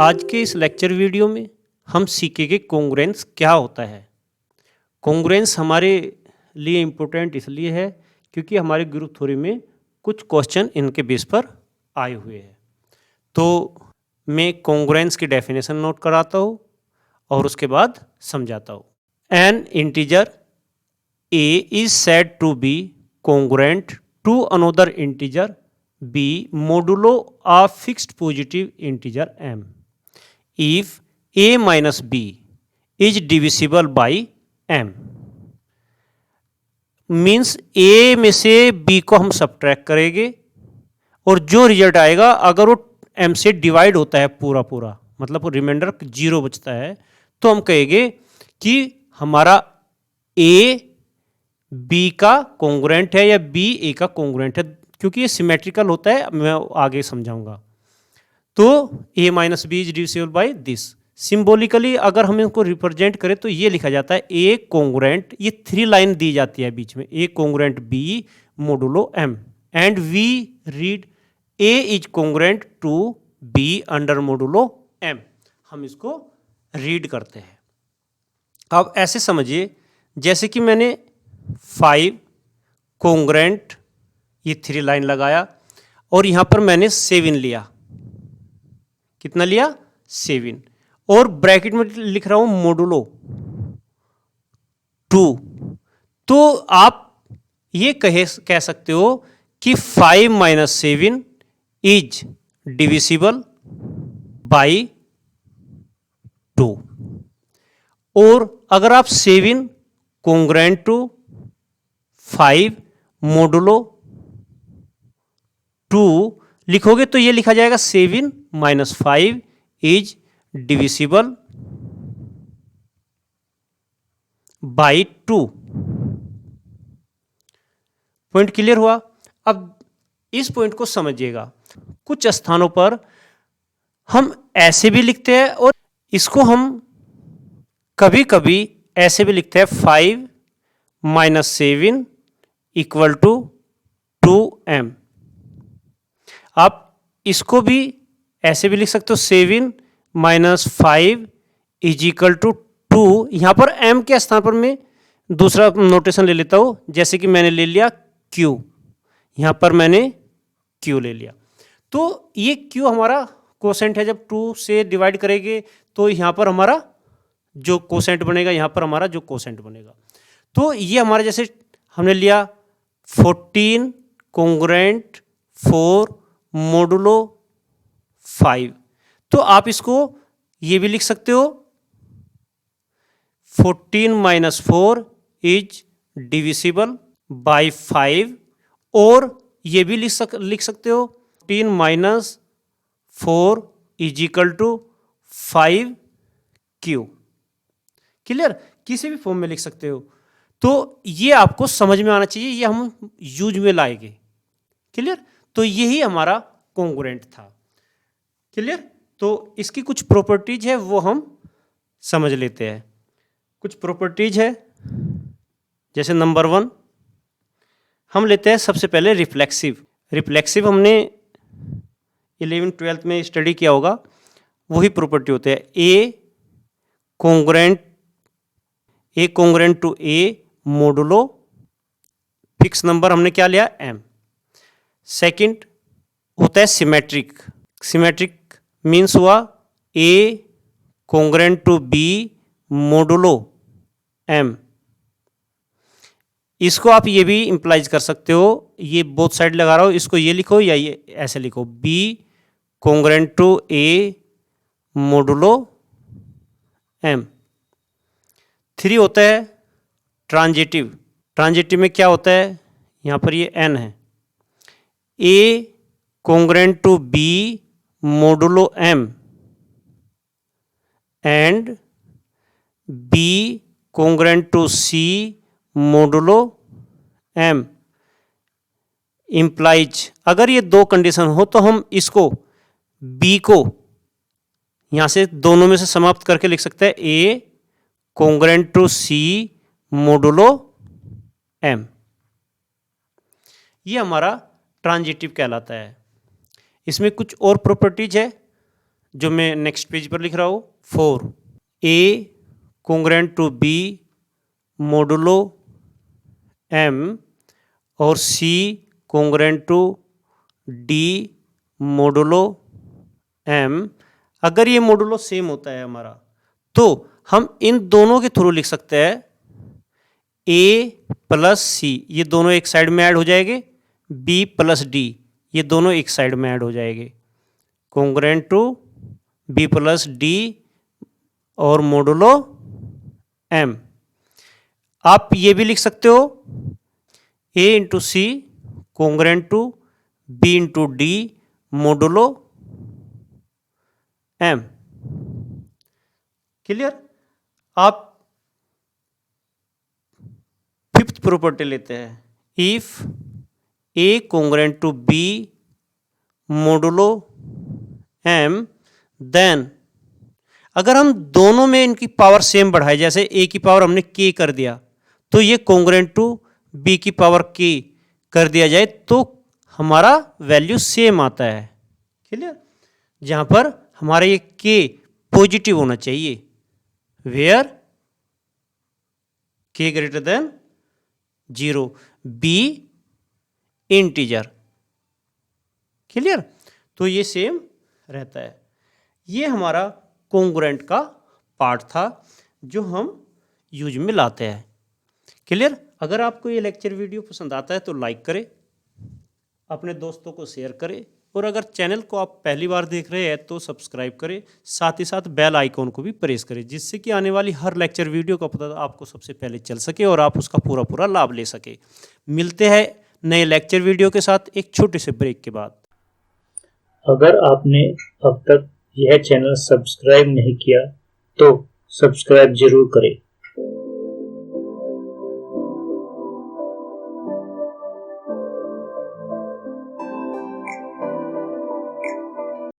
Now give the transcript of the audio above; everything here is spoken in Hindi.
आज के इस लेक्चर वीडियो में हम सीखेंगे कोंग्रुएंस क्या होता है। कोंग्रुएंस हमारे लिए इम्पोर्टेंट इसलिए है क्योंकि हमारे ग्रुप थ्योरी में कुछ क्वेश्चन इनके बेस पर आए हुए हैं। तो मैं कोंग्रुएंस की डेफिनेशन नोट कराता हूँ और उसके बाद समझाता हूँ। An integer a is said to be congruent to another integer b modulo a fixed positive integer m if a minus b is divisible by m। Means a में से b को हम सब्ट्रैक्ट करेंगे और जो रिजल्ट आएगा अगर वो m से डिवाइड होता है पूरा पूरा, मतलब रिमाइंडर 0 बचता है, तो हम कहेंगे कि हमारा a b का कोंग्रुएंट है या b a का कोंग्रुएंट है, क्योंकि ये सिमेट्रिकल होता है। मैं आगे समझाऊंगा। तो a minus B is divisible by this. Symbolically अगर हम इनको रिप्रेजेंट करें तो ये लिखा जाता है a कोंग्रुएंट, ये 3 लाइन दी जाती है बीच में, a congruent b modulo m and we read a is congruent to b under modulo m। हम इसको रीड करते हैं। अब ऐसे समझिए जैसे कि मैंने 5 कोंग्रुएंट ये 3 लाइन लगाया और यहां पर मैंने 7 लिया। कितना लिया? 7। और ब्रैकेट में लिख रहा हूं मोडुलो 2। तो आप ये कह सकते हो कि 5 माइनस 7 इज डिविजिबल बाई 2। और अगर आप 7 कोंग्रुएंट टू 5 मोडुलो 2 लिखोगे तो ये लिखा जाएगा 7 minus 5 is divisible by 2। Point clear हुआ? अब इस पॉइंट को समझिएगा। कुछ स्थानों पर हम ऐसे भी लिखते हैं और इसको हम कभी कभी ऐसे भी लिखते हैं 5 माइनस 7 इक्वल टू 2m। आप इसको भी ऐसे भी लिख सकते हो 7 माइनस 5 इज इक्वल टू 2। यहां पर m के स्थान पर मैं दूसरा नोटेशन ले लेता हूं, जैसे कि मैंने ले लिया q, यहां पर मैंने q ले लिया। तो ये q हमारा कोसेंट है। जब 2 से डिवाइड करेंगे तो यहां पर हमारा जो कोसेंट बनेगा, यहां पर हमारा जो कोसेंट बनेगा, तो ये हमारा जैसे हमने लिया 14 कोंग्रुएंट 4 मोडुलो 5। तो आप इसको ये भी लिख सकते हो 14 माइनस 4 इज डिविजिबल बाई 5, और ये भी लिख सकते हो 14 minus 4 is equal to 5q। Clear? किसी भी फॉर्म में लिख सकते हो। तो ये आपको समझ में आना चाहिए, ये हम यूज में लाएंगे। क्लियर? तो यही हमारा कोंग्रुएंट था। क्लियर? तो इसकी कुछ प्रॉपर्टीज है वो हम समझ लेते हैं। कुछ प्रॉपर्टीज है, जैसे नंबर 1 हम लेते हैं सबसे पहले रिफ्लेक्सिव। रिफ्लेक्सिव हमने 11th-12th में स्टडी किया होगा, वही प्रॉपर्टी होते हैं। A congruent to a modulo fix number हमने क्या लिया? m। सेकंड होता है सिमेट्रिक। सिमेट्रिक मीन्स हुआ a congruent to b modulo m। इसको आप ये भी इंप्लाइज कर सकते हो, ये बोथ साइड लगा रहा हो, इसको ये लिखो या ये ऐसे लिखो, b congruent to a modulo m। 3 होता है ट्रांजिटिव। ट्रांजिटिव में क्या होता है? यहां पर ये n है, a congruent to b modulo m and b congruent to c modulo m implies. अगर ये 2 कंडीशन हो तो हम इसको b को यहां से दोनों में से समाप्त करके लिख सकते हैं a congruent to c modulo m। ये हमारा ट्रांजिटिव कहलाता है। इसमें कुछ और प्रॉपर्टीज है, जो मैं नेक्स्ट पेज पर लिख रहा हूँ 4 ए congruent to b modulo M और सी congruent to D modulo M. अगर ये मोडुलो सेम होता है हमारा तो हम इन दोनों के थ्रू लिख सकते हैं ए प्लस सी, ये दोनों एक साइड में ऐड हो जाएंगे, बी प्लस डी ये दोनों एक साइड में ऐड हो जाएंगे, congruent to b plus d और मोडुलो एम। आप ये भी लिख सकते हो a into c congruent to b into d modulo m. Clear? आप फिफ्थ प्रॉपर्टी लेते हैं, if a congruent to b modulo m then, अगर हम दोनों में इनकी पावर सेम बढ़ाए, जैसे ए की पावर हमने के कर दिया तो ये कोंग्रेंट टू बी की पावर के कर दिया जाए तो हमारा वैल्यू सेम आता है। क्लियर? जहां पर हमारा ये के पॉजिटिव होना चाहिए, where K greater than 0, B integer. Clear? तो ये सेम रहता है। ये हमारा कोंग्रुएंट का पार्ट था जो हम यूज में लाते हैं। क्लियर? अगर आपको ये लेक्चर वीडियो पसंद आता है तो लाइक करें, अपने दोस्तों को शेयर करें और अगर चैनल को आप पहली बार देख रहे हैं तो सब्सक्राइब करें, साथ ही साथ बेल आइकॉन को भी प्रेस करें जिससे कि आने वाली हर लेक्चर वीडियो का पता आपको सबसे पहले चल सके और आप उसका पूरा लाभ ले सके। मिलते हैं नए लेक्चर वीडियो के साथ एक छोटे से ब्रेक के बाद। अगर आपने अब तक यह चैनल सब्सक्राइब नहीं किया तो सब्सक्राइब जरूर करें।